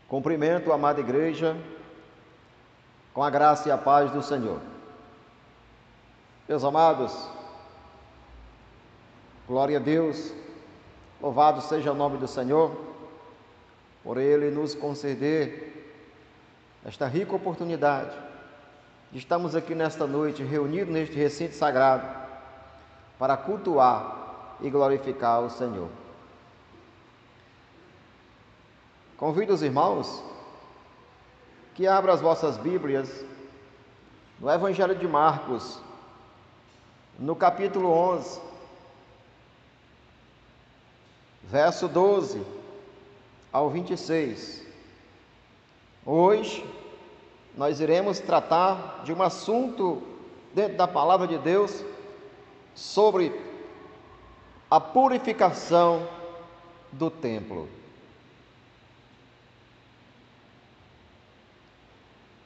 Cumprimento a amada igreja com a graça e a paz do Senhor. Meus amados, glória a Deus, louvado seja o nome do Senhor, por Ele nos conceder esta rica oportunidade de estarmos aqui nesta noite, reunidos neste recinto sagrado, para cultuar e glorificar o Senhor. Convido os irmãos que abram as vossas Bíblias no Evangelho de Marcos, no capítulo 11, verso 12 ao 26. Hoje nós iremos tratar de um assunto dentro da Palavra de Deus sobre a purificação do templo.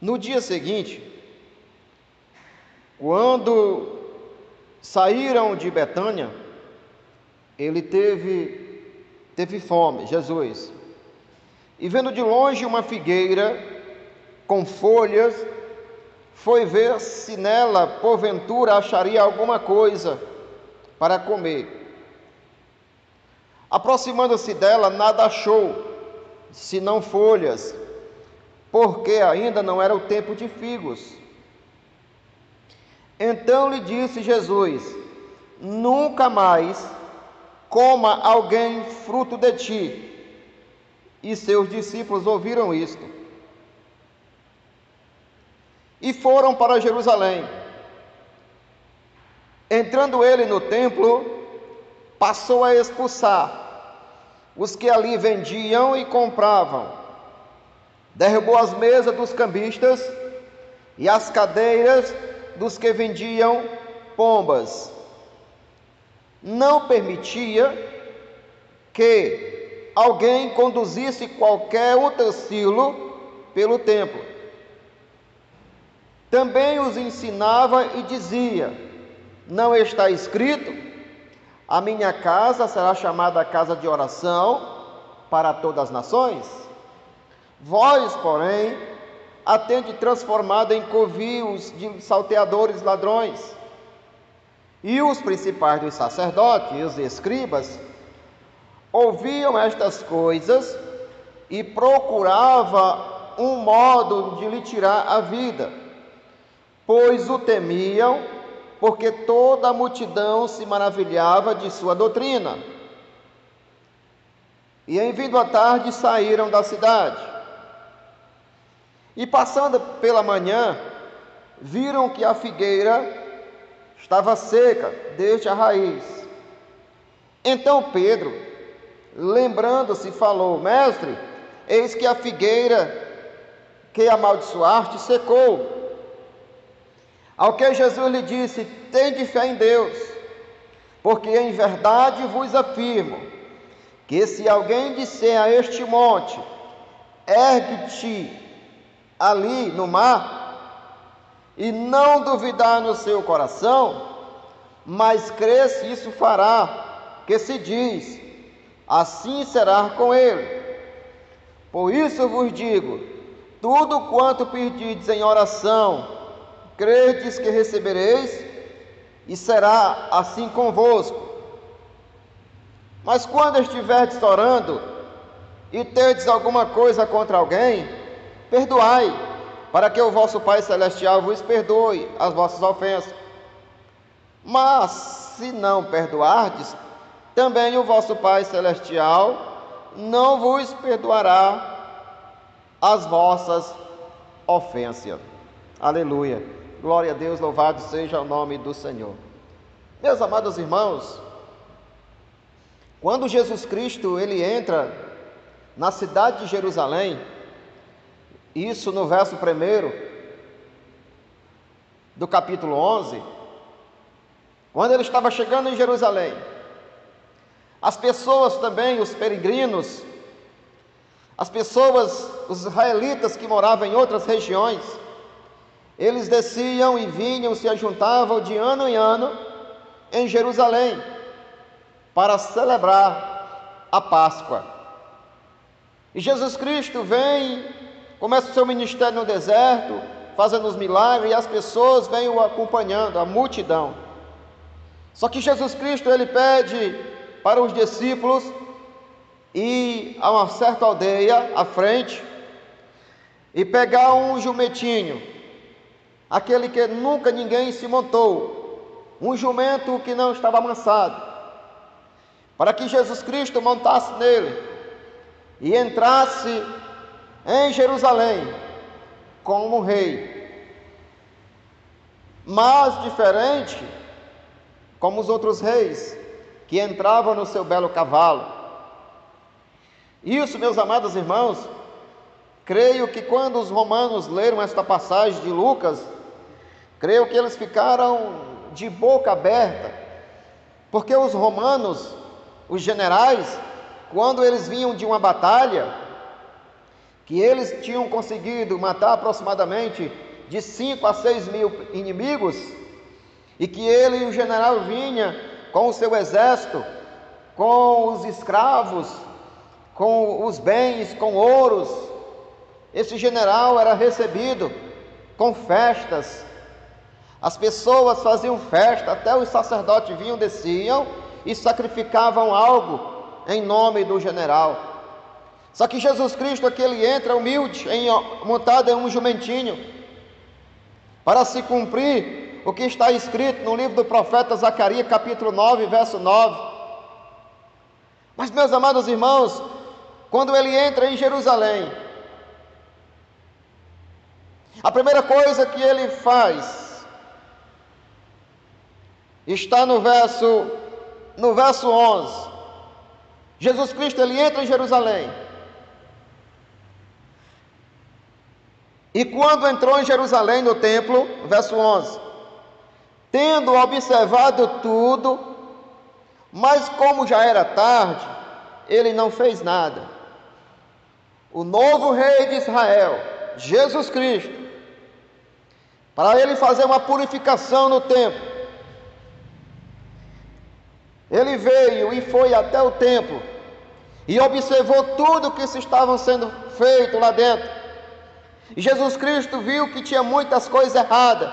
No dia seguinte, quando saíram de Betânia, ele teve fome, Jesus, e vendo de longe uma figueira com folhas, foi ver se nela, porventura, acharia alguma coisa para comer. Aproximando-se dela, nada achou, senão folhas, porque ainda não era o tempo de figos. Então lhe disse Jesus: nunca mais coma alguém fruto de ti. E seus discípulos ouviram isto e foram para Jerusalém. Entrando ele no templo, passou a expulsar os que ali vendiam e compravam. Derrubou as mesas dos cambistas e as cadeiras dos que vendiam pombas. Não permitia que alguém conduzisse qualquer utensílio pelo templo. Também os ensinava e dizia: não está escrito, a minha casa será chamada casa de oração para todas as nações? Vós, porém, a tende transformada em covios de salteadores ladrões. E os principais dos sacerdotes e os escribas ouviam estas coisas e procuravam um modo de lhe tirar a vida, pois o temiam, porque toda a multidão se maravilhava de sua doutrina. E em vindo a tarde saíram da cidade. E passando pela manhã, viram que a figueira estava seca desde a raiz. Então Pedro, lembrando-se, falou: mestre, eis que a figueira que amaldiçoaste secou. Ao que Jesus lhe disse: tende fé em Deus, porque em verdade vos afirmo, que se alguém disser a este monte: ergue-te ali no mar, e não duvidar no seu coração, mas crê se isso fará, que se diz, assim será com ele. Por isso vos digo, tudo quanto pedirdes em oração, credes que recebereis, e será assim convosco. Mas quando estiverdes orando, e terdes alguma coisa contra alguém, perdoai, para que o vosso Pai Celestial vos perdoe as vossas ofensas. Mas se não perdoardes, também o vosso Pai Celestial não vos perdoará as vossas ofensas. Aleluia. Glória a Deus, louvado seja o nome do Senhor. Meus amados irmãos, quando Jesus Cristo ele entra na cidade de Jerusalém, isso no verso 1 do capítulo 11, quando ele estava chegando em Jerusalém, as pessoas também, os peregrinos, as pessoas, os israelitas que moravam em outras regiões, eles desciam e vinham, se ajuntavam de ano em ano em Jerusalém para celebrar a Páscoa. E Jesus Cristo vem, começa o seu ministério no deserto, fazendo os milagres, e as pessoas vêm o acompanhando, a multidão. Só que Jesus Cristo, ele pede para os discípulos ir a uma certa aldeia à frente e pegar um jumentinho, aquele que nunca ninguém se montou, um jumento que não estava amansado, para que Jesus Cristo montasse nele e entrasse em Jerusalém como rei, mas diferente como os outros reis que entravam no seu belo cavalo. Isso, meus amados irmãos, creio que quando os romanos leram esta passagem de Lucas, creio que eles ficaram de boca aberta, porque os romanos, os generais, quando eles vinham de uma batalha, que eles tinham conseguido matar aproximadamente de 5 a 6 mil inimigos, e que ele e o general vinha com o seu exército, com os escravos, com os bens, com ouros, esse general era recebido com festas. As pessoas faziam festa, até os sacerdotes vinham, desciam e sacrificavam algo em nome do general. Só que Jesus Cristo aqui ele entra humilde, montado em um jumentinho, para se cumprir o que está escrito no livro do profeta Zacarias, capítulo 9, verso 9. Mas, meus amados irmãos, quando ele entra em Jerusalém, a primeira coisa que ele faz está no verso 11. Jesus Cristo ele entra em Jerusalém. E quando entrou em Jerusalém no templo, verso 11, tendo observado tudo, mas como já era tarde, ele não fez nada. O novo rei de Israel, Jesus Cristo, para ele fazer uma purificação no templo, ele veio e foi até o templo e observou tudo que se estava sendo feito lá dentro. E Jesus Cristo viu que tinha muitas coisas erradas.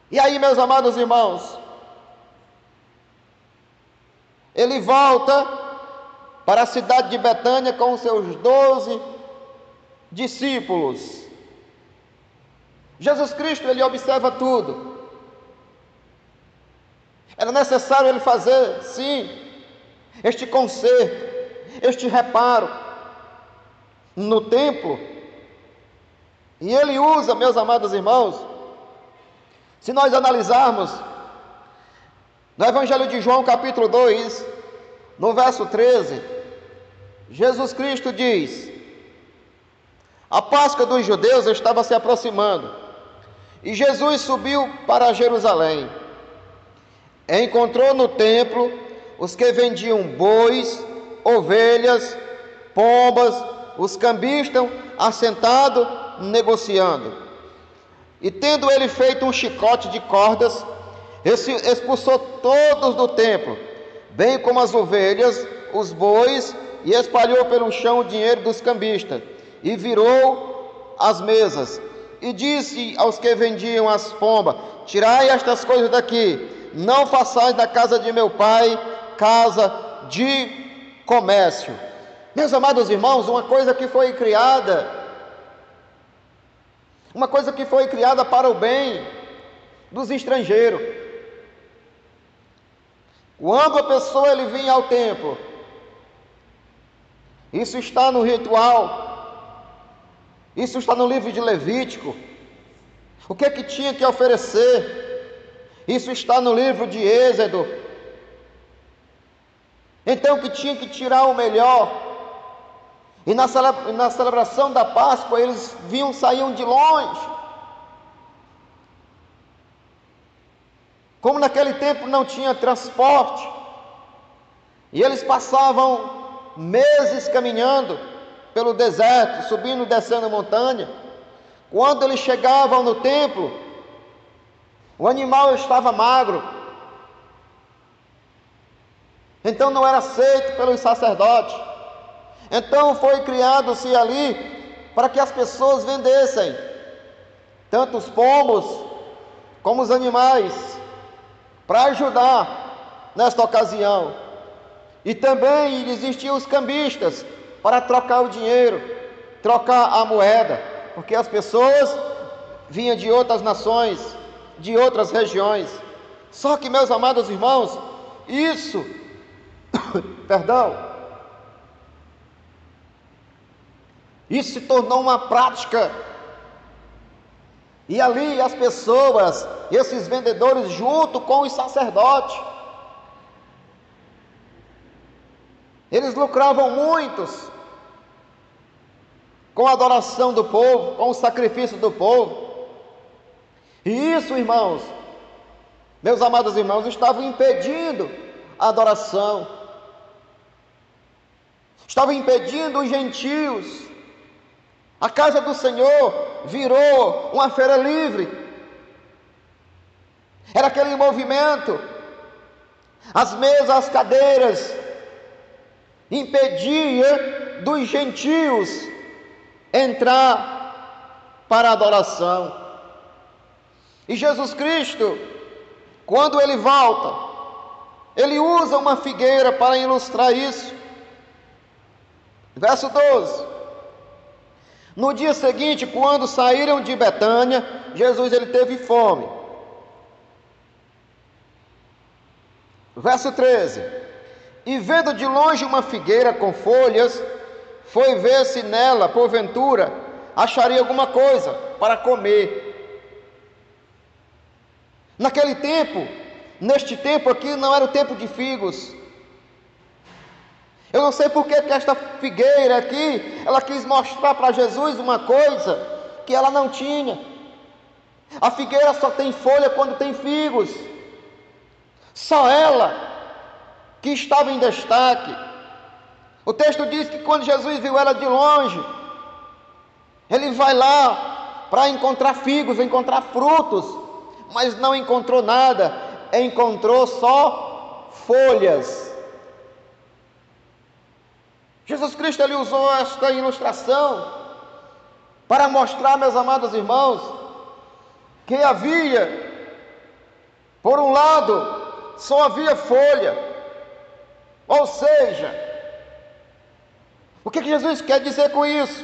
E aí, meus amados irmãos, ele volta para a cidade de Betânia com os seus 12 discípulos. Jesus Cristo, ele observa tudo. Era necessário ele fazer, sim, este conserto, este reparo no templo. E ele usa, meus amados irmãos, se nós analisarmos no Evangelho de João, capítulo 2, no verso 13, Jesus Cristo diz: a Páscoa dos judeus estava se aproximando, e Jesus subiu para Jerusalém. Encontrou no templo os que vendiam bois, ovelhas, pombas, os cambistas assentados negociando. E tendo ele feito um chicote de cordas, expulsou todos do templo, bem como as ovelhas, os bois, e espalhou pelo chão o dinheiro dos cambistas, e virou as mesas, e disse aos que vendiam as pombas: tirai estas coisas daqui, não façais da casa de meu pai casa de comércio. Meus amados irmãos, uma coisa que foi criada para o bem dos estrangeiros. Quando a pessoa ele vinha ao templo, isso está no ritual, isso está no livro de Levítico, o que é que tinha que oferecer, isso está no livro de Êxodo. Então que tinha que tirar o melhor. E na celebração da Páscoa eles saíam de longe. Como naquele tempo não tinha transporte, e eles passavam meses caminhando pelo deserto, subindo e descendo a montanha, quando eles chegavam no templo, o animal estava magro, então não era aceito pelos sacerdotes. Então foi criado-se ali para que as pessoas vendessem, tanto os pombos como os animais, para ajudar nesta ocasião. E também existiam os cambistas, para trocar o dinheiro, trocar a moeda, porque as pessoas vinham de outras nações, de outras regiões. Só que, meus amados irmãos, isso, isso se tornou uma prática. E ali as pessoas, esses vendedores, junto com os sacerdotes, eles lucravam muitos com a adoração do povo, com o sacrifício do povo. E isso, irmãos, meus amados irmãos, estava impedindo a adoração, estava impedindo os gentios. A casa do Senhor virou uma feira livre. Era aquele movimento, as mesas, as cadeiras, impedia dos gentios entrar para a adoração. E Jesus Cristo, quando ele volta, ele usa uma figueira para ilustrar isso. Verso 12. No dia seguinte, quando saíram de Betânia, Jesus ele teve fome. Verso 13. E vendo de longe uma figueira com folhas, foi ver se nela, porventura, acharia alguma coisa para comer. Naquele tempo, neste tempo aqui, não era o tempo de figos. Eu não sei por que esta figueira aqui, ela quis mostrar para Jesus uma coisa que ela não tinha. A figueira só tem folha quando tem figos. Só ela que estava em destaque. O texto diz que quando Jesus viu ela de longe, ele vai lá para encontrar figos, encontrar frutos, mas não encontrou nada, encontrou só folhas. Jesus Cristo ele usou esta ilustração para mostrar, meus amados irmãos, que havia, por um lado, só havia folha, ou seja, o que Jesus quer dizer com isso?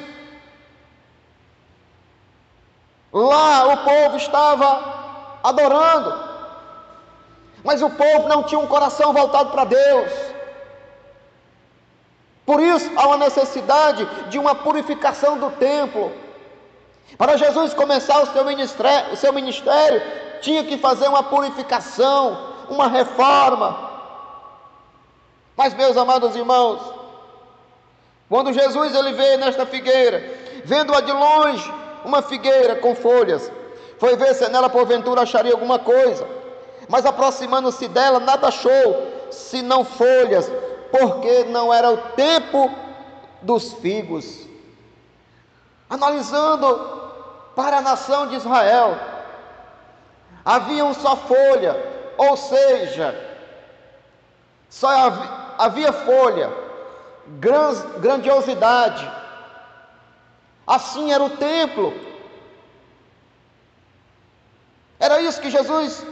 Lá o povo estava adorando, mas o povo não tinha um coração voltado para Deus. Por isso há uma necessidade de uma purificação do templo. Para Jesus começar o seu ministério, tinha que fazer uma purificação, uma reforma. Mas, meus amados irmãos, quando Jesus ele veio nesta figueira, vendo-a de longe, uma figueira com folhas, foi ver se nela porventura acharia alguma coisa, mas aproximando-se dela, nada achou, senão folhas, porque não era o tempo dos figos. Analisando para a nação de Israel, havia um só folha, ou seja, só havia folha, grandiosidade. Assim era o templo. Era isso que Jesus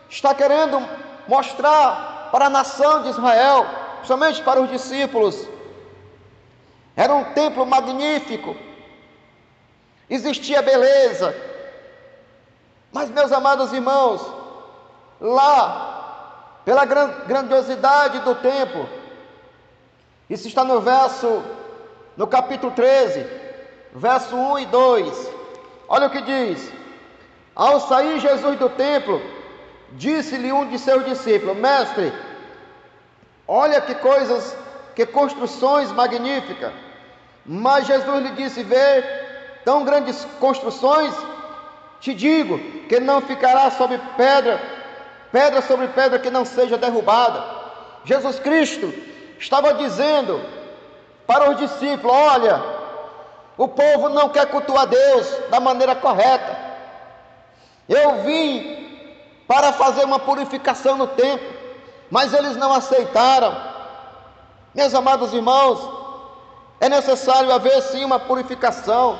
está querendo mostrar para a nação de Israel, somente para os discípulos. Era um templo magnífico, existia beleza, mas, meus amados irmãos, lá, pela grandiosidade do templo, isso está no capítulo 13, verso 1 e 2, olha o que diz: ao sair Jesus do templo, disse-lhe um de seus discípulos: mestre, olha que coisas, que construções magníficas. Mas Jesus lhe disse: vê tão grandes construções, te digo que não ficará sobre pedra sobre pedra que não seja derrubada. Jesus Cristo estava dizendo para os discípulos: olha, o povo não quer cultuar Deus da maneira correta. Eu vim para fazer uma purificação no templo, mas eles não aceitaram. Meus amados irmãos, É necessário haver sim uma purificação.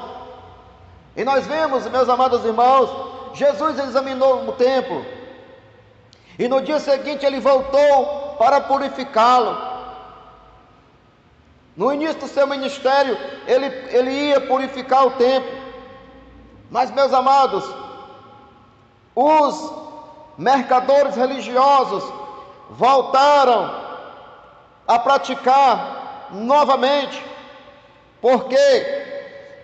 E nós vemos, meus amados irmãos, Jesus examinou o templo, e no dia seguinte ele voltou para purificá-lo. No início do seu ministério, ele ia purificar o templo. Mas, meus amados, os mercadores religiosos voltaram a praticar novamente, porque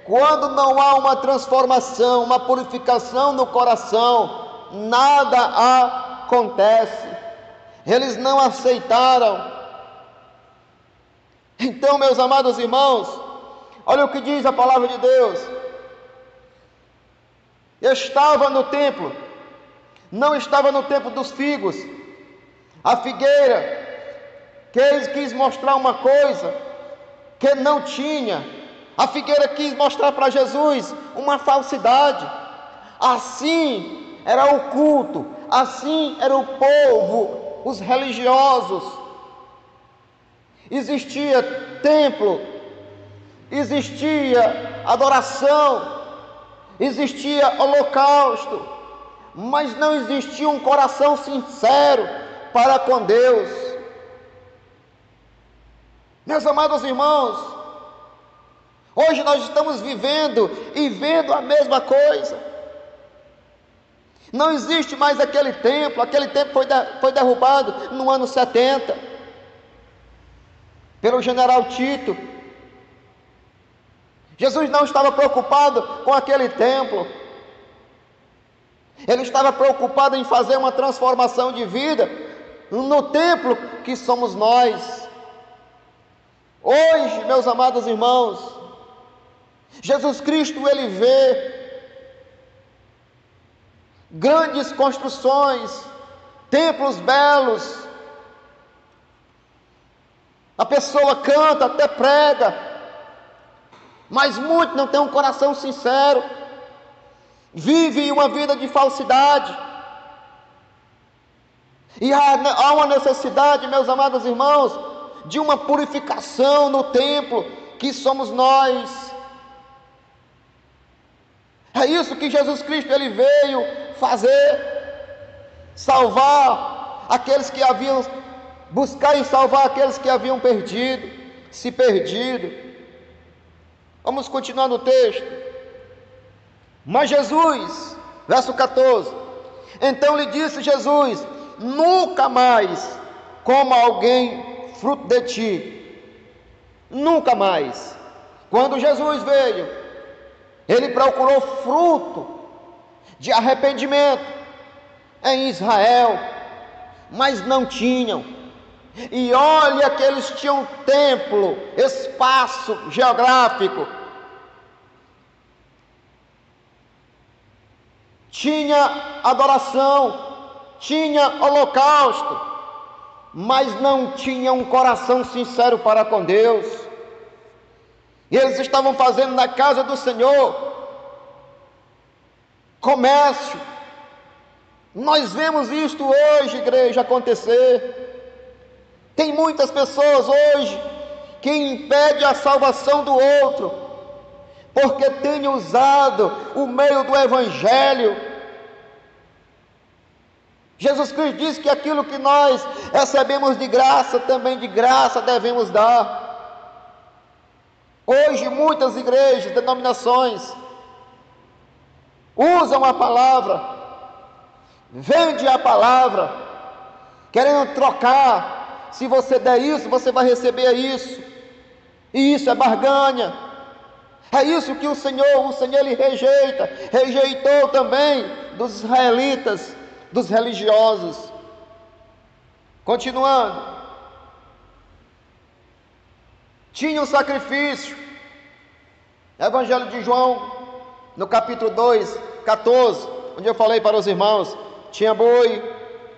quando não há uma transformação, uma purificação no coração, nada acontece. Eles não aceitaram. Então, meus amados irmãos, olha o que diz a palavra de Deus. Estava no templo, não estava no tempo dos figos. A figueira quis mostrar uma coisa que não tinha. A figueira quis mostrar para Jesus uma falsidade. Assim era o culto, assim era o povo, os religiosos. Existia templo, existia adoração, existia holocausto, mas não existia um coração sincero para com Deus. Meus amados irmãos, hoje nós estamos vivendo e vendo a mesma coisa. Não existe mais aquele templo foi derrubado no ano 70, pelo general Tito. Jesus não estava preocupado com aquele templo, ele estava preocupado em fazer uma transformação de vida no templo que somos nós. Hoje, meus amados irmãos, Jesus Cristo, ele vê grandes construções, templos belos, a pessoa canta, até prega, mas muito não tem um coração sincero, vive uma vida de falsidade. E há uma necessidade, meus amados irmãos, de uma purificação no templo que somos nós. É isso que Jesus Cristo ele veio fazer, salvar aqueles que haviam, buscar e salvar aqueles que haviam se perdido. Vamos continuar no texto. Mas Jesus, verso 14, então lhe disse Jesus: nunca mais coma alguém fruto de ti, nunca mais. Quando Jesus veio, ele procurou fruto de arrependimento em Israel, mas não tinham. E olha que eles tinham templo, espaço geográfico, tinha adoração, tinha holocausto, mas não tinha um coração sincero para com Deus. E eles estavam fazendo na casa do Senhor comércio. Nós vemos isto hoje, igreja, acontecer. Tem muitas pessoas hoje que impedem a salvação do outro, porque têm usado o meio do Evangelho. Jesus Cristo diz que aquilo que nós recebemos de graça, também de graça devemos dar. Hoje muitas igrejas, denominações, usam a palavra, vendem a palavra, querendo trocar. Se você der isso, você vai receber isso. E isso é barganha. É isso que o Senhor ele rejeita. Rejeitou também dos israelitas, dos religiosos. Continuando. Tinha um sacrifício. Evangelho de João, no capítulo 2, 14, onde eu falei para os irmãos, tinha boi,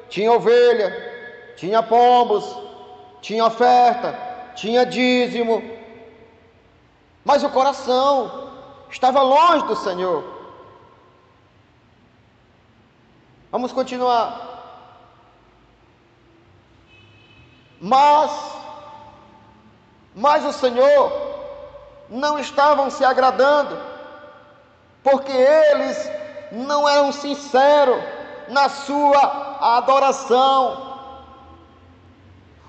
tinha ovelha, tinha pombos, tinha oferta, tinha dízimo, mas o coração estava longe do Senhor. Vamos continuar. Mas o Senhor não estavam se agradando, porque eles não eram sinceros na sua adoração.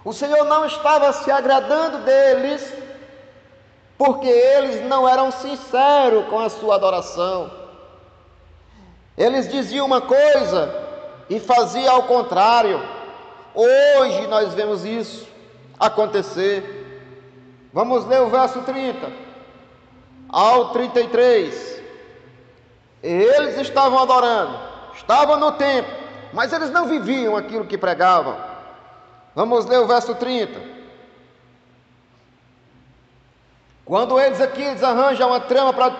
O Senhor não estava se agradando deles, porque eles não eram sinceros com a sua adoração. Eles diziam uma coisa e faziam ao contrário. Hoje nós vemos isso acontecer. Vamos ler o verso 30 ao 33. Eles estavam adorando, estavam no templo, mas eles não viviam aquilo que pregavam. Vamos ler o verso 30. Quando eles arranjam uma trama para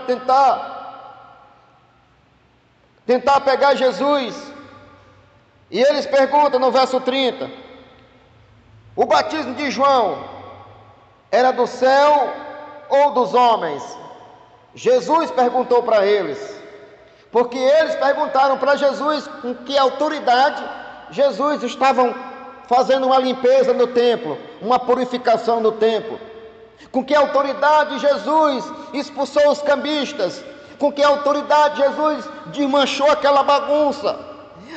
tentar pegar Jesus, e eles perguntam no verso 30: o batismo de João era do céu ou dos homens? Jesus perguntou para eles, porque eles perguntaram para Jesus com que autoridade Jesus estava fazendo uma limpeza no templo, uma purificação no templo. Com que autoridade Jesus expulsou os cambistas? Com que autoridade Jesus desmanchou aquela bagunça?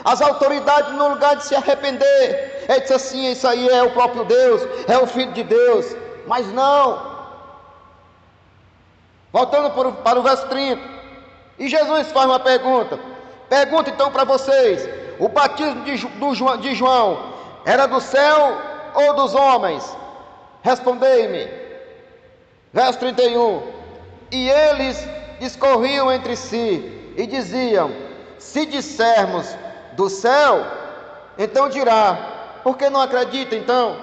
As autoridades, no lugar de se arrepender, ele disse assim: isso aí é o próprio Deus, é o Filho de Deus. Mas não. Voltando para o verso 30, e Jesus faz uma pergunta. Pergunta então para vocês: o batismo de João era do céu ou dos homens? Respondei-me. Verso 31. E eles discorriam entre si e diziam: se dissermos do céu, então dirá, por que não acredita então?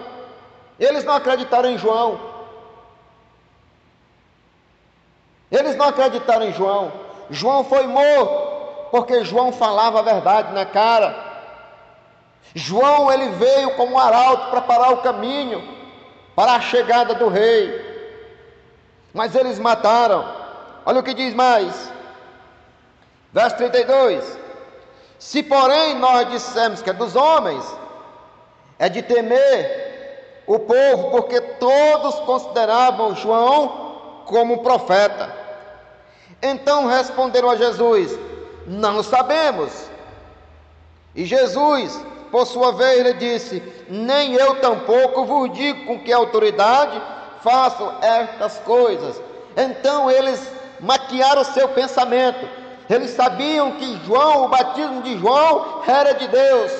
Eles não acreditaram em João. Eles não acreditaram em João. João foi morto porque João falava a verdade na cara. João, ele veio como um arauto para parar o caminho para a chegada do rei. Mas eles mataram. Olha o que diz mais. Verso 32. Se porém nós dissermos que é dos homens, é de temer o povo, porque todos consideravam João como profeta. Então responderam a Jesus: não sabemos. E Jesus, por sua vez, lhe disse: nem eu tampouco vos digo com que autoridade faço estas coisas. Então eles maquiaram o seu pensamento. Eles sabiam que João, o batismo de João, era de Deus,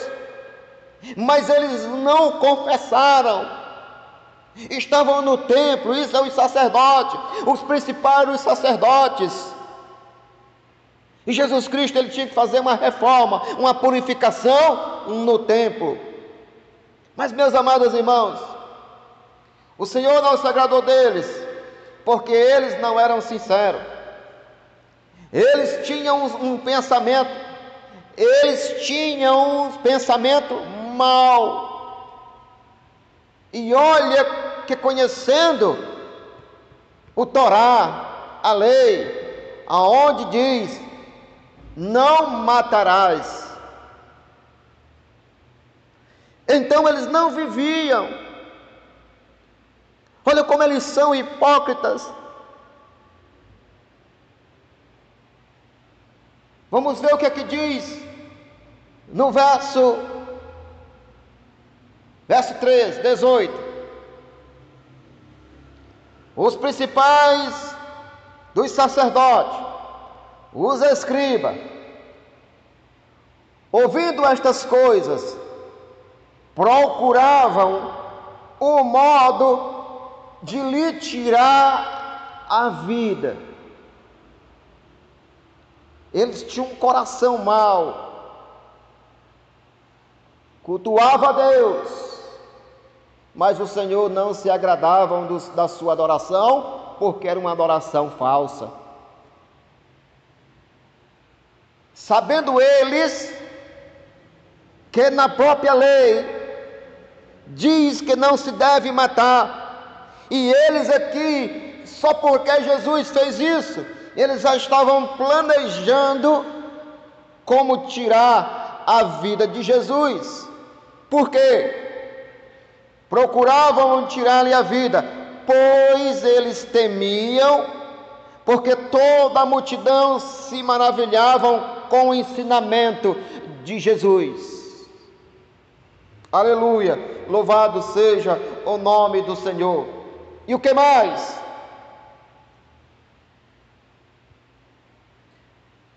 mas eles não confessaram. Estavam no templo, isso é os sacerdotes, os principais dos sacerdotes. E Jesus Cristo, ele tinha que fazer uma reforma, uma purificação no templo. Mas, meus amados irmãos, o Senhor não se agradou deles, porque eles não eram sinceros. Eles tinham um pensamento mau. E olha que, conhecendo o Torá, a lei, aonde diz: não matarás. Então eles não viviam. Olha como eles são hipócritas. Vamos ver o que é que diz no verso 3, 18. Os principais dos sacerdotes, os escribas, ouvindo estas coisas, procuravam o modo de lhe tirar a vida. Eles tinham um coração mau, cultuavam a Deus, mas o Senhor não se agradava da sua adoração, porque era uma adoração falsa. Sabendo eles que na própria lei diz que não se deve matar, e eles aqui, só porque Jesus fez isso, eles já estavam planejando como tirar a vida de Jesus. Por quê? Procuravam tirar-lhe a vida pois eles temiam, porque toda a multidão se maravilhavam com o ensinamento de Jesus. Aleluia, louvado seja o nome do Senhor. E o que mais?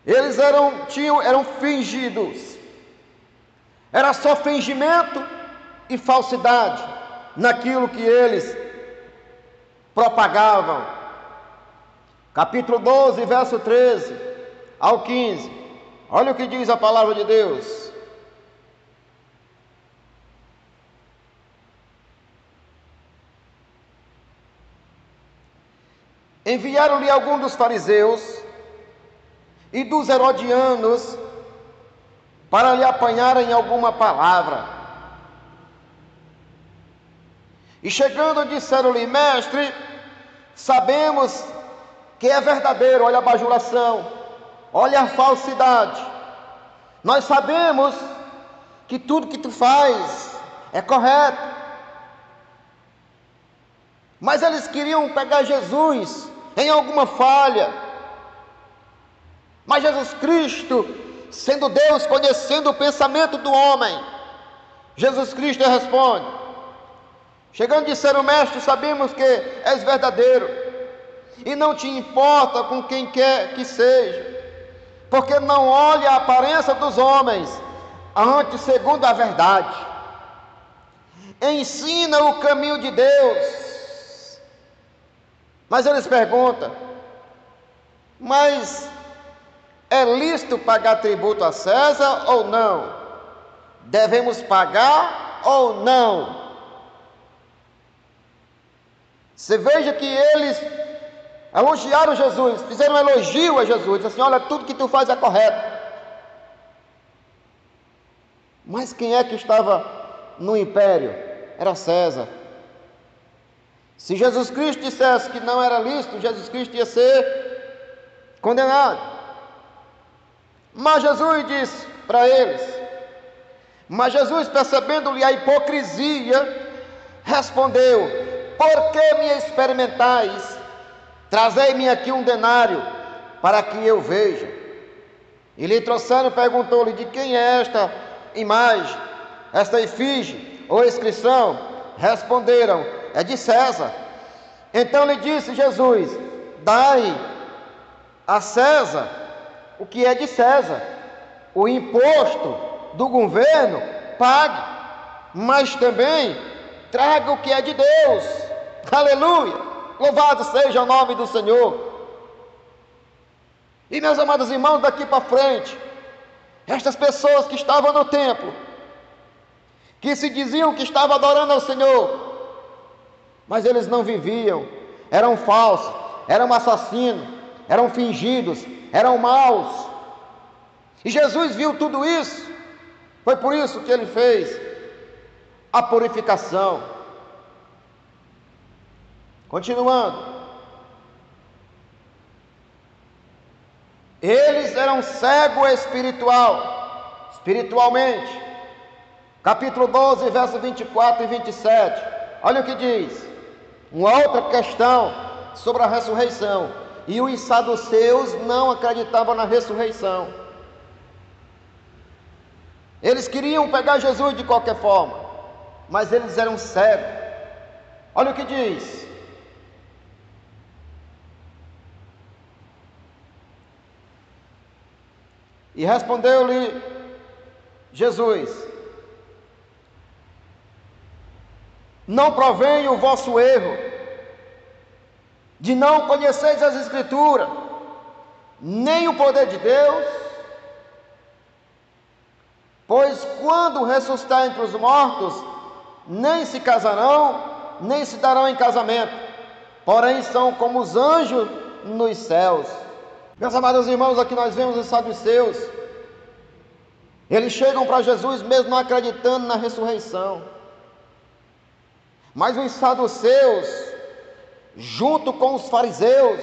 Eles eram fingidos, era só fingimento e falsidade naquilo que eles propagavam. Capítulo 12, verso 13 ao 15, olha o que diz a palavra de Deus. Enviaram-lhe alguns dos fariseus e dos herodianos para lhe apanharem alguma palavra. E chegando disseram-lhe: mestre, sabemos que é verdadeiro, olha a bajulação, olha a falsidade. Nós sabemos que tudo que tu faz é correto. Mas eles queriam pegar Jesus em alguma falha. Mas Jesus Cristo, sendo Deus, conhecendo o pensamento do homem, Jesus Cristo responde: chegando disseram: mestre, sabemos que és verdadeiro, e não te importa com quem quer que seja, porque não olha a aparência dos homens, antes segundo a verdade. Ensina o caminho de Deus. Mas eles perguntam: mas é lícito pagar tributo a César ou não? Devemos pagar ou não? Você veja que eles elogiaram Jesus, fizeram um elogio a Jesus, disseram assim: olha, tudo que tu faz é correto. Mas quem é que estava no império? Era César. Se Jesus Cristo dissesse que não era lícito, Jesus Cristo ia ser condenado. Mas Jesus disse para eles, mas Jesus, percebendo-lhe a hipocrisia, respondeu: por que me experimentais? Trazei-me aqui um denário, para que eu veja. E lhe trouxeram, perguntou-lhe: de quem é esta imagem, esta efígie ou inscrição? Responderam: é de César. Então lhe disse Jesus: dai a César o que é de César, o imposto do governo pague, mas também traga o que é de Deus. Aleluia, louvado seja o nome do Senhor. E meus amados irmãos, daqui para frente, estas pessoas que estavam no templo, que se diziam que estavam adorando ao Senhor, mas eles não viviam, eram falsos, eram assassinos, eram fingidos, eram maus. E Jesus viu tudo isso, foi por isso que ele fez a purificação. Continuando, eles eram cegos espiritualmente. Capítulo 12, versos 24 e 27, olha o que diz. Uma outra questão sobre a ressurreição. E os saduceus não acreditavam na ressurreição. Eles queriam pegar Jesus de qualquer forma, mas eles eram cegos. Olha o que diz. E respondeu-lhe Jesus: não provém o vosso erro de não conheceis as Escrituras, nem o poder de Deus? Pois quando ressuscitar entre os mortos, nem se casarão, nem se darão em casamento, porém são como os anjos nos céus. Meus amados irmãos, aqui nós vemos os saduceus. Eles chegam para Jesus mesmo não acreditando na ressurreição. Mas os saduceus, junto com os fariseus,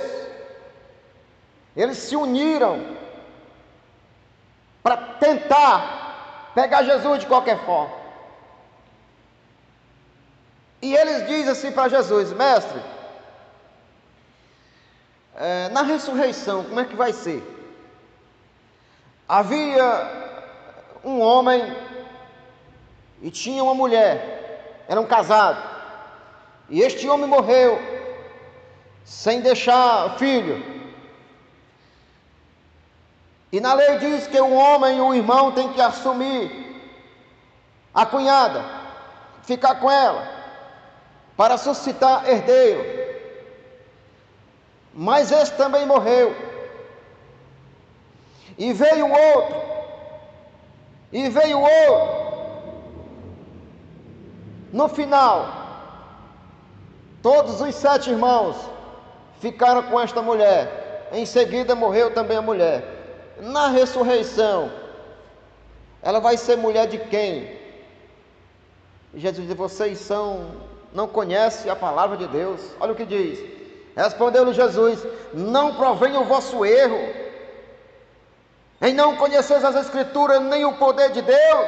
eles se uniram para tentar pegar Jesus de qualquer forma. E eles dizem assim para Jesus: mestre, na ressurreição, como é que vai ser? Havia um homem e tinha uma mulher, eram casados, e este homem morreu sem deixar filho. E na lei diz que o homem e o irmão têm que assumir a cunhada, ficar com ela, para suscitar herdeiro. Mas esse também morreu. E veio outro. E veio outro. No final, todos os 7 irmãos ficaram com esta mulher. Em seguida morreu também a mulher. Na ressurreição, ela vai ser mulher de quem? Jesus diz: vocês não conhecem a palavra de Deus. Olha o que diz. Respondeu-lhe Jesus: não provenha o vosso erro em não conheceis as Escrituras nem o poder de Deus.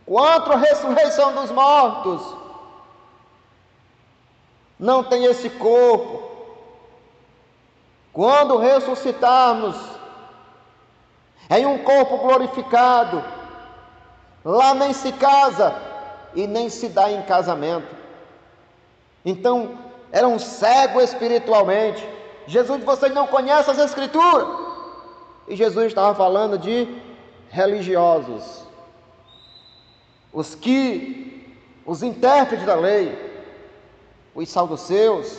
Quanto à ressurreição dos mortos, não tem esse corpo. Quando ressuscitarmos em um corpo glorificado, lá nem se casa e nem se dá em casamento. Então, eram cegos espiritualmente. Jesus disse: vocês não conhecem as Escrituras. E Jesus estava falando de religiosos, os intérpretes da lei, os saduceus.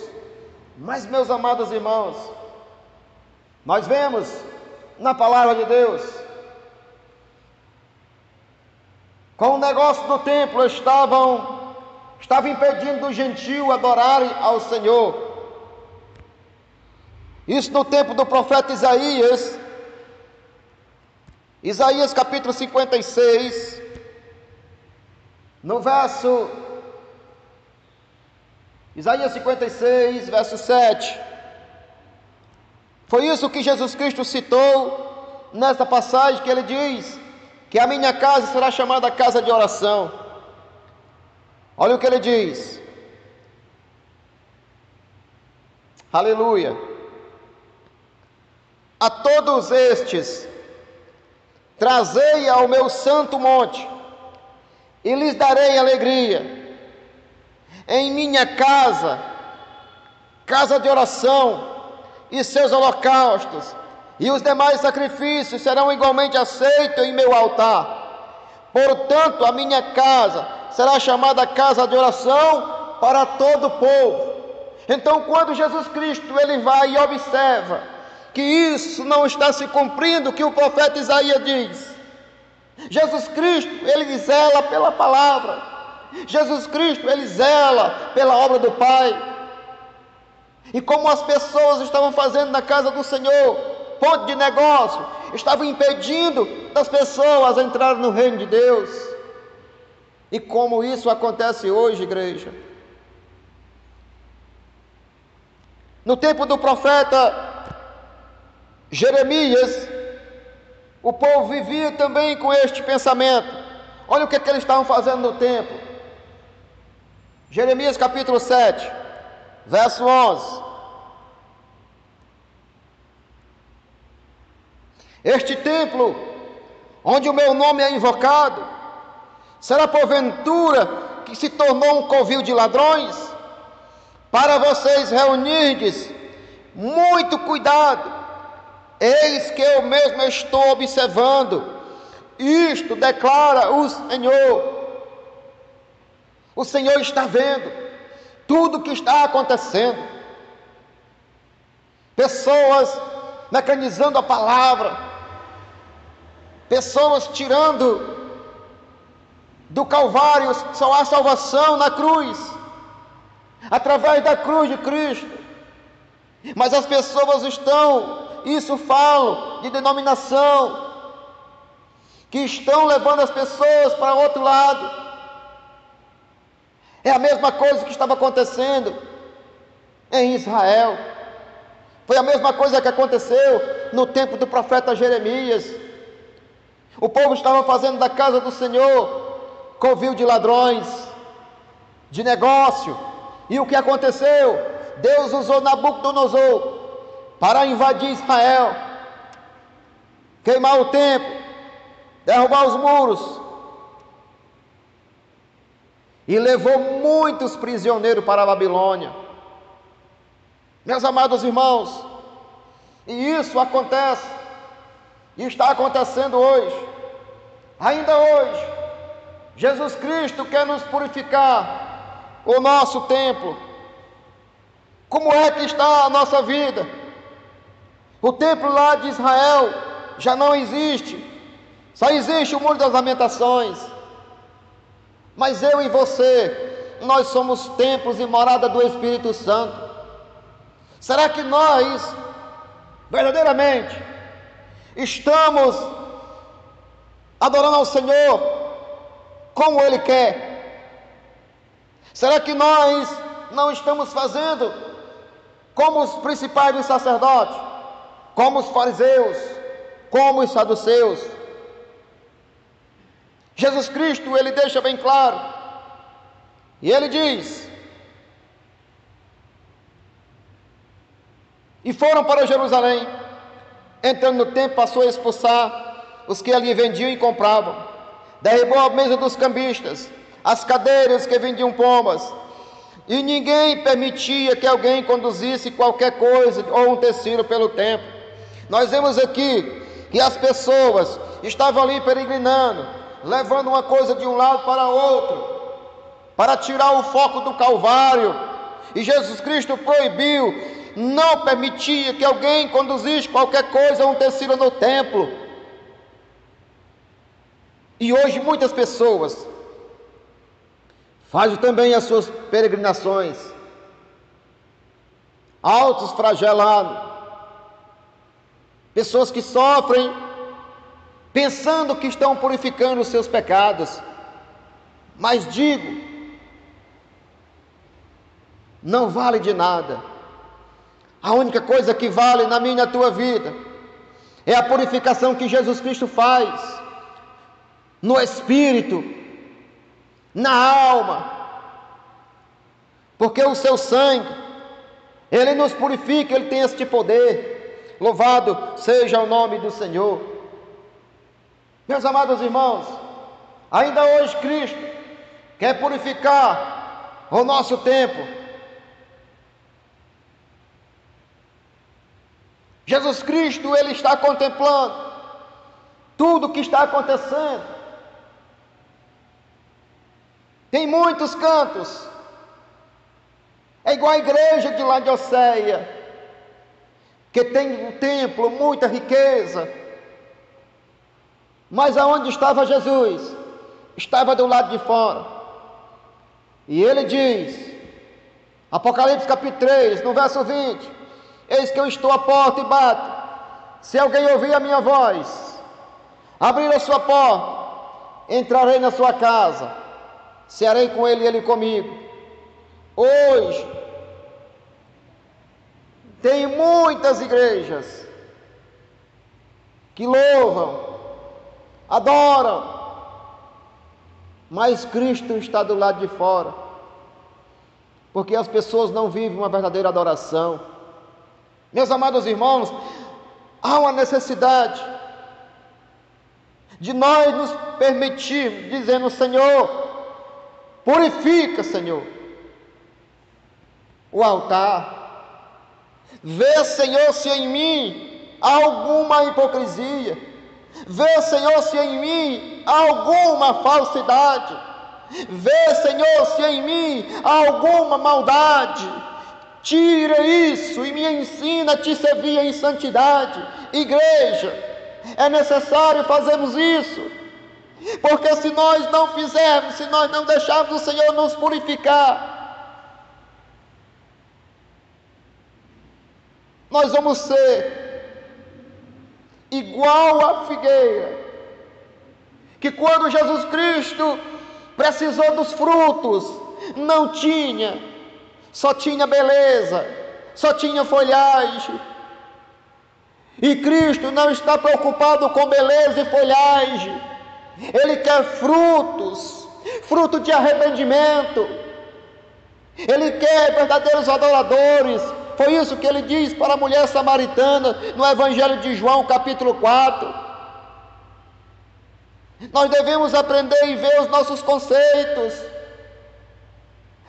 Mas, meus amados irmãos, nós vemos na palavra de Deus, com o negócio do templo, estava impedindo os gentios adorarem ao Senhor. Isso no tempo do profeta Isaías. Isaías capítulo 56, no verso... Isaías 56, verso 7. Foi isso que Jesus Cristo citou nesta passagem, que ele diz que a minha casa será chamada casa de oração. Olha o que ele diz. Aleluia. A todos estes trazei ao meu santo monte, e lhes darei alegria. Em minha casa, casa de oração, e seus holocaustos e os demais sacrifícios serão igualmente aceitos em meu altar. Portanto, a minha casa será chamada casa de oração para todo o povo. Então, quando Jesus Cristo ele vai e observa que isso não está se cumprindo, o que o profeta Isaías diz, Jesus Cristo ele zela pela palavra, Jesus Cristo ele zela pela obra do Pai. E como as pessoas estavam fazendo na casa do Senhor, ponto de negócio, estavam impedindo das pessoas a entrarem no reino de Deus. E como isso acontece hoje, igreja? No tempo do profeta Jeremias, o povo vivia também com este pensamento. Olha o que eles estavam fazendo no templo. Jeremias capítulo 7, verso 11. Este templo, onde o meu nome é invocado, será porventura que se tornou um covil de ladrões? Para vocês reunirdes, muito cuidado, eis que eu mesmo estou observando, isto declara o Senhor. O Senhor está vendo tudo o que está acontecendo, pessoas mecanizando a palavra, pessoas tirando do Calvário só há salvação na cruz, através da cruz de Cristo. Mas as pessoas isso falam de denominação, que estão levando as pessoas para outro lado. É a mesma coisa que estava acontecendo em Israel. Foi a mesma coisa que aconteceu no tempo do profeta Jeremias. O povo estava fazendo da casa do Senhor covil de ladrões, de negócio. E o que aconteceu? Deus usou Nabucodonosor para invadir Israel, queimar o templo, derrubar os muros, e levou muitos prisioneiros para a Babilônia. Meus amados irmãos, e isso acontece, e está acontecendo hoje, ainda hoje. Jesus Cristo quer nos purificar o nosso templo. Como é que está a nossa vida? O templo lá de Israel já não existe, só existe o Muro das Lamentações. Mas eu e você, nós somos templos e morada do Espírito Santo. Será que nós, verdadeiramente, estamos adorando ao Senhor como Ele quer? Será que nós não estamos fazendo como os principais dos sacerdotes, como os fariseus, como os saduceus? Jesus Cristo, Ele deixa bem claro, e Ele diz: e foram para Jerusalém, entrando no templo, passou a expulsar os que ali vendiam e compravam, derribou a mesa dos cambistas, as cadeiras que vendiam pombas, e ninguém permitia que alguém conduzisse qualquer coisa ou um tecido pelo templo. Nós vemos aqui que as pessoas estavam ali peregrinando, levando uma coisa de um lado para o outro, para tirar o foco do Calvário, e Jesus Cristo proibiu, não permitia que alguém conduzisse qualquer coisa, um tecido no templo. E hoje muitas pessoas fazem também as suas peregrinações, altos flagelados, pessoas que sofrem, pensando que estão purificando os seus pecados, mas digo, não vale de nada. A única coisa que vale na minha e na tua vida é a purificação que Jesus Cristo faz no espírito, na alma, porque o seu sangue, ele nos purifica, ele tem este poder. Louvado seja o nome do Senhor. Meus amados irmãos, ainda hoje Cristo quer purificar o nosso tempo. Jesus Cristo, Ele está contemplando tudo o que está acontecendo. Tem muitos cantos, é igual a igreja de Laodiceia, que tem um templo, muita riqueza, mas aonde estava Jesus? Estava do lado de fora. E Ele diz, Apocalipse capítulo 3, no verso 20, eis que eu estou à porta e bato. Se alguém ouvir a minha voz, abrir a sua porta, entrarei na sua casa, cearei com ele e ele comigo. Hoje, tem muitas igrejas que louvam, adoram, mas Cristo está do lado de fora, porque as pessoas não vivem uma verdadeira adoração. Meus amados irmãos, há uma necessidade de nós nos permitirmos, dizendo: Senhor, purifica, Senhor, o altar. Vê, Senhor, se em mim há alguma hipocrisia. Vê, Senhor, se em mim há alguma falsidade. Vê, Senhor, se em mim há alguma maldade. Tira isso e me ensina a te servir em santidade. Igreja, é necessário fazermos isso, porque se nós não fizermos, se nós não deixarmos o Senhor nos purificar, nós vamos ser igual a figueira, que quando Jesus Cristo precisou dos frutos, não tinha, só tinha beleza, só tinha folhagem. E Cristo não está preocupado com beleza e folhagem, Ele quer frutos, fruto de arrependimento. Ele quer verdadeiros adoradores. Foi isso que ele diz para a mulher samaritana no Evangelho de João, capítulo 4. Nós devemos aprender e ver os nossos conceitos.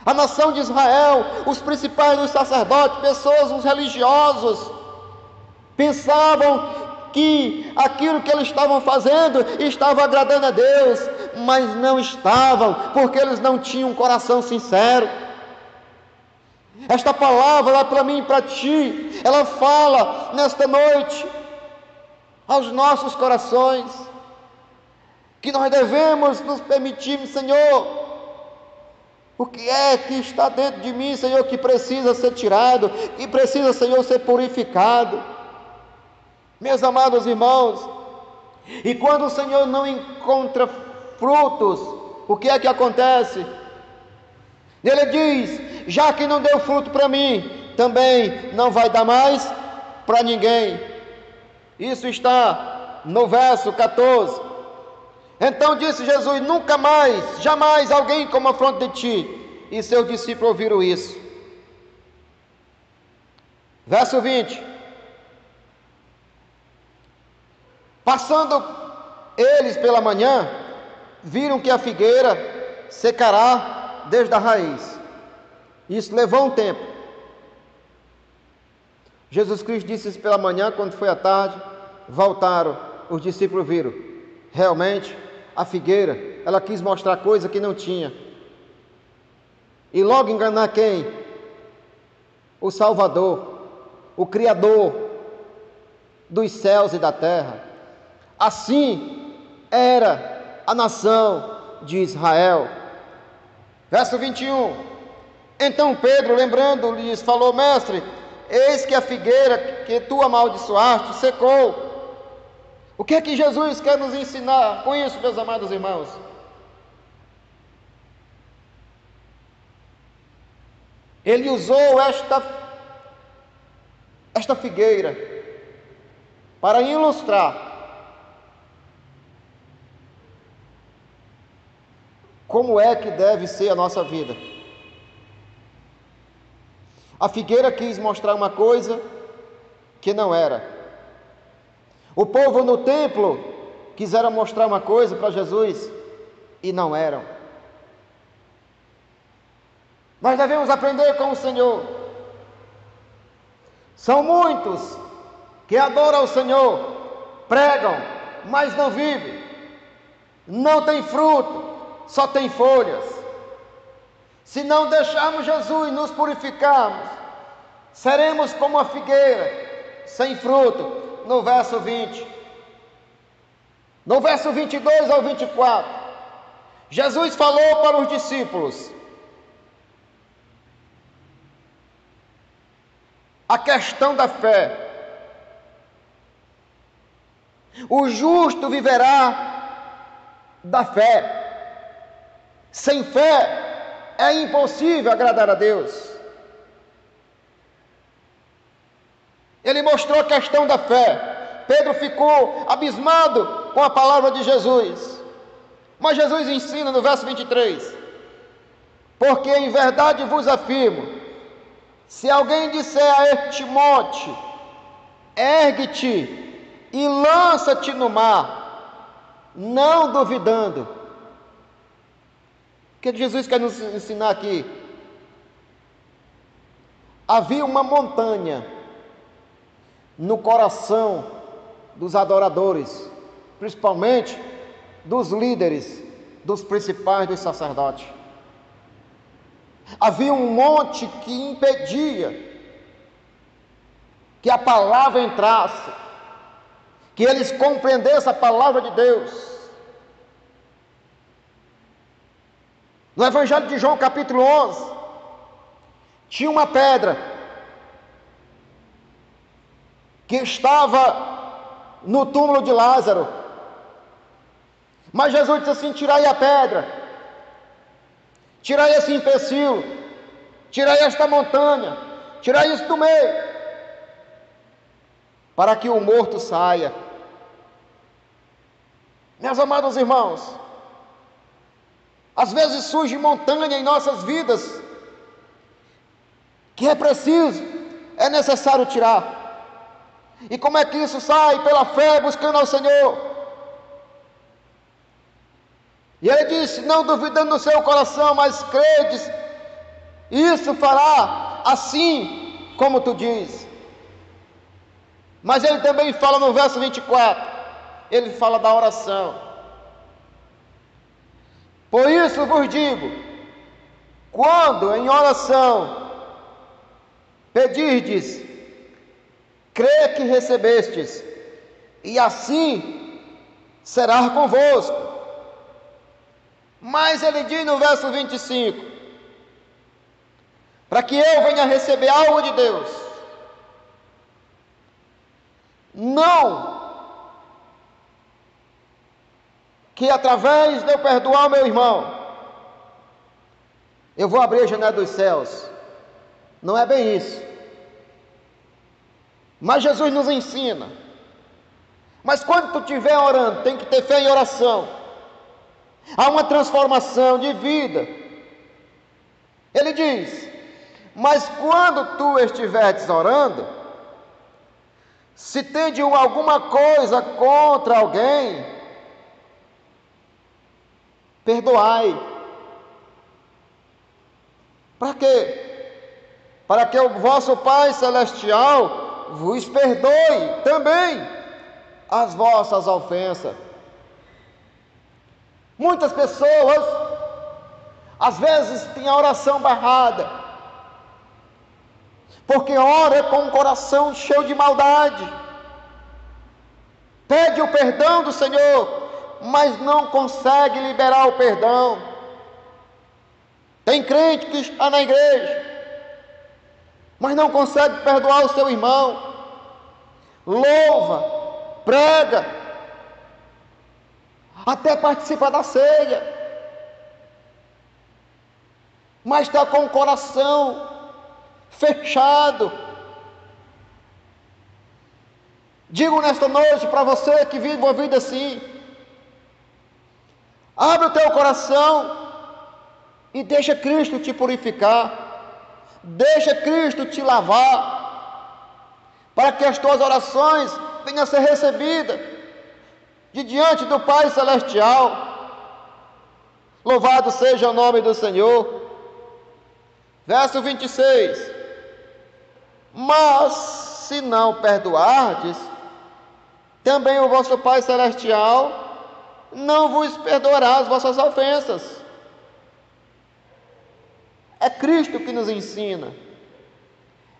A nação de Israel, os principais dos sacerdotes, pessoas, os religiosos, pensavam que aquilo que eles estavam fazendo estava agradando a Deus, mas não estavam, porque eles não tinham um coração sincero. Esta palavra para mim e para ti, ela fala nesta noite aos nossos corações, que nós devemos nos permitir, Senhor, o que é que está dentro de mim, Senhor, que precisa ser tirado, que precisa, Senhor, ser purificado. Meus amados irmãos, e quando o Senhor não encontra frutos, o que é que acontece? Ele diz: já que não deu fruto para mim, também não vai dar mais para ninguém. Isso está no verso 14. Então disse Jesus: nunca mais, jamais alguém coma fronte de ti. E seus discípulos ouviram isso. Verso 20. Passando eles pela manhã, viram que a figueira secará desde a raiz. Isso levou um tempo. Jesus Cristo disse isso pela manhã. Quando foi à tarde, voltaram, os discípulos viram, realmente a figueira, ela quis mostrar coisa que não tinha, e logo enganar quem? O Salvador, o Criador dos céus e da terra. Assim era a nação de Israel. Verso 21. Então Pedro, lembrando-lhes, falou: mestre, eis que a figueira que tu amaldiçoaste secou. O que é que Jesus quer nos ensinar com isso, meus amados irmãos? Ele usou esta figueira para ilustrar como é que deve ser a nossa vida. A figueira quis mostrar uma coisa que não era. O povo no templo quiseram mostrar uma coisa para Jesus e não eram. Nós devemos aprender com o Senhor. São muitos que adoram o Senhor, pregam, mas não vivem, não tem fruto, só tem folhas. Se não deixarmos Jesus nos purificarmos, seremos como a figueira, sem fruto. No verso 20, no verso 22 ao 24, Jesus falou para os discípulos a questão da fé. O justo viverá da fé. Sem fé é impossível agradar a Deus. Ele mostrou a questão da fé. Pedro ficou abismado com a palavra de Jesus. Mas Jesus ensina no verso 23: porque em verdade vos afirmo, se alguém disser a este monte, ergue-te e lança-te no mar, não duvidando. O que Jesus quer nos ensinar aqui? Havia uma montanha no coração dos adoradores, principalmente dos líderes, dos principais dos sacerdotes. Havia um monte que impedia que a palavra entrasse, que eles compreendessem a palavra de Deus. No Evangelho de João, capítulo 11, tinha uma pedra que estava no túmulo de Lázaro. Mas Jesus disse assim: tirai a pedra, tirai esse empecilho, tirai esta montanha, tirai isso do meio, para que o morto saia. Meus amados irmãos, às vezes surge montanha em nossas vidas, que é preciso, é necessário tirar. E como é que isso sai? Pela fé, buscando ao Senhor. E ele disse: não duvidando no seu coração, mas credes, isso fará assim como tu diz. Mas ele também fala no verso 24, ele fala da oração. Por isso vos digo, quando em oração pedirdes, crê que recebestes, e assim será convosco. Mas ele diz no verso 25, para que eu venha receber algo de Deus, não que através de eu perdoar o meu irmão, eu vou abrir a janela dos céus. Não é bem isso. Mas Jesus nos ensina. Mas quando tu estiver orando, tem que ter fé em oração. Há uma transformação de vida. Ele diz: mas quando tu estiveres orando, se tende alguma coisa contra alguém, perdoai. Para quê? Para que o vosso Pai Celestial vos perdoe também as vossas ofensas. Muitas pessoas, às vezes, têm a oração barrada, porque ora com o coração cheio de maldade, pede o perdão do Senhor, mas não consegue liberar o perdão. Tem crente que está na igreja, mas não consegue perdoar o seu irmão. Louva, prega, até participa da ceia, mas está com o coração fechado. Digo nesta noite para você que vive uma vida assim: abre o teu coração e deixa Cristo te purificar, deixa Cristo te lavar, para que as tuas orações venham a ser recebidas de diante do Pai Celestial. Louvado seja o nome do Senhor. Verso 26: mas se não perdoardes, também o vosso Pai Celestial não vos perdoará as vossas ofensas. É Cristo que nos ensina,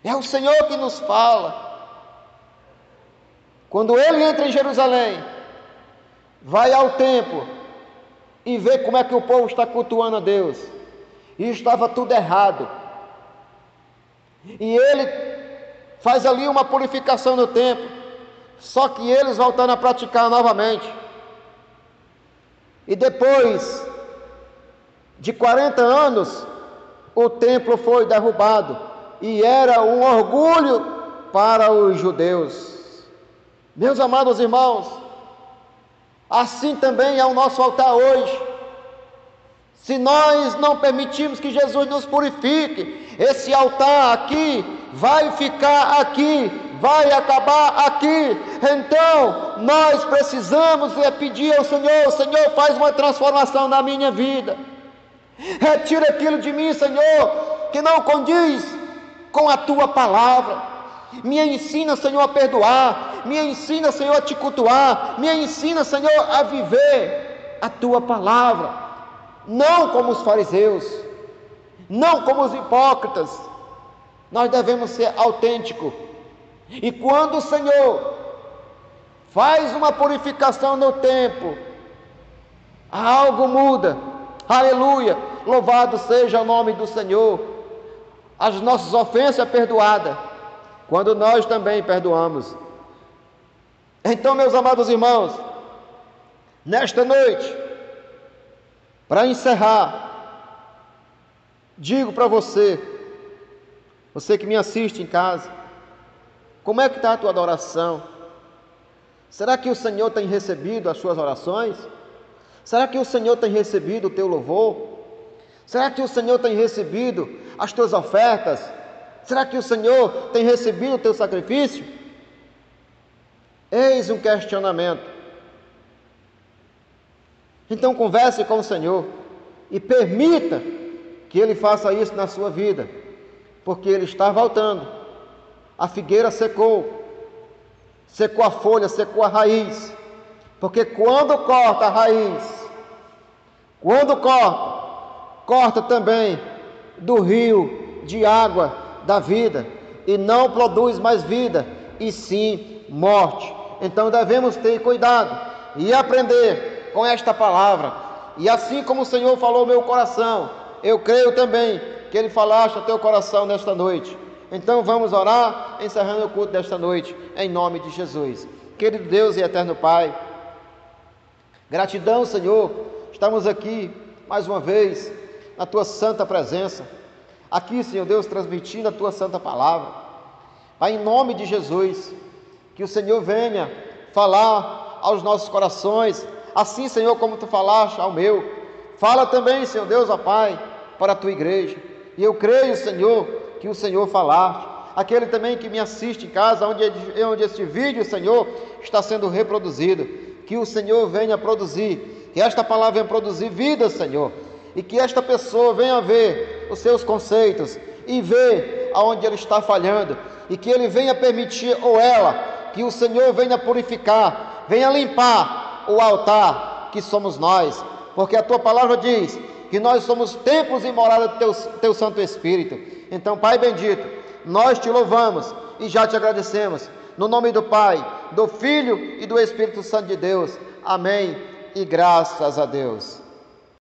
é o Senhor que nos fala. Quando ele entra em Jerusalém, vai ao templo e vê como é que o povo está cultuando a Deus, e estava tudo errado, e ele faz ali uma purificação no templo, só que eles voltando a praticar novamente. E depois de 40 anos, o templo foi derrubado, e era um orgulho para os judeus. Meus amados irmãos, assim também é o nosso altar hoje. Se nós não permitirmos que Jesus nos purifique, esse altar aqui vai ficar aqui, vai acabar aqui. Então nós precisamos pedir ao Senhor: Senhor, faz uma transformação na minha vida, retira aquilo de mim, Senhor, que não condiz com a tua palavra. Me ensina, Senhor, a perdoar, me ensina, Senhor, a te cultuar, me ensina, Senhor, a viver a tua palavra, não como os fariseus, não como os hipócritas. Nós devemos ser autênticos. E quando o Senhor faz uma purificação no templo, algo muda. Aleluia, louvado seja o nome do Senhor. As nossas ofensas são perdoadas quando nós também perdoamos. Então, meus amados irmãos, nesta noite, para encerrar, digo para você que me assiste em casa, como é que está a tua adoração? Será que o Senhor tem recebido as suas orações? Será que o Senhor tem recebido o teu louvor? Será que o Senhor tem recebido as tuas ofertas? Será que o Senhor tem recebido o teu sacrifício? Eis um questionamento. Então converse com o Senhor e permita que Ele faça isso na sua vida, porque Ele está voltando. A figueira secou a folha, secou a raiz, porque quando corta a raiz, quando corta também do rio de água da vida, e não produz mais vida, e sim morte. Então devemos ter cuidado e aprender com esta palavra. E assim como o Senhor falou ao meu coração, eu creio também que Ele falaste ao teu coração nesta noite. Então vamos orar, encerrando o culto desta noite, em nome de Jesus. Querido Deus e eterno Pai, gratidão, Senhor, estamos aqui mais uma vez na Tua santa presença, aqui, Senhor Deus, transmitindo a Tua santa palavra. Pai, em nome de Jesus, que o Senhor venha falar aos nossos corações, assim, Senhor, como Tu falaste ao meu. Fala também, Senhor Deus, ó Pai, para a Tua igreja. E eu creio, Senhor, que o Senhor falaste. Aquele também que me assiste em casa, onde este vídeo, Senhor, está sendo reproduzido. Que o Senhor venha produzir, que esta palavra venha produzir vida, Senhor. E que esta pessoa venha ver os seus conceitos e ver aonde ele está falhando. E que ele venha permitir, ou ela, que o Senhor venha purificar, venha limpar o altar que somos nós. Porque a Tua palavra diz que nós somos templos e morada do Teu Santo Espírito. Então, Pai bendito, nós Te louvamos e já Te agradecemos. No nome do Pai, do Filho e do Espírito Santo de Deus. Amém e graças a Deus.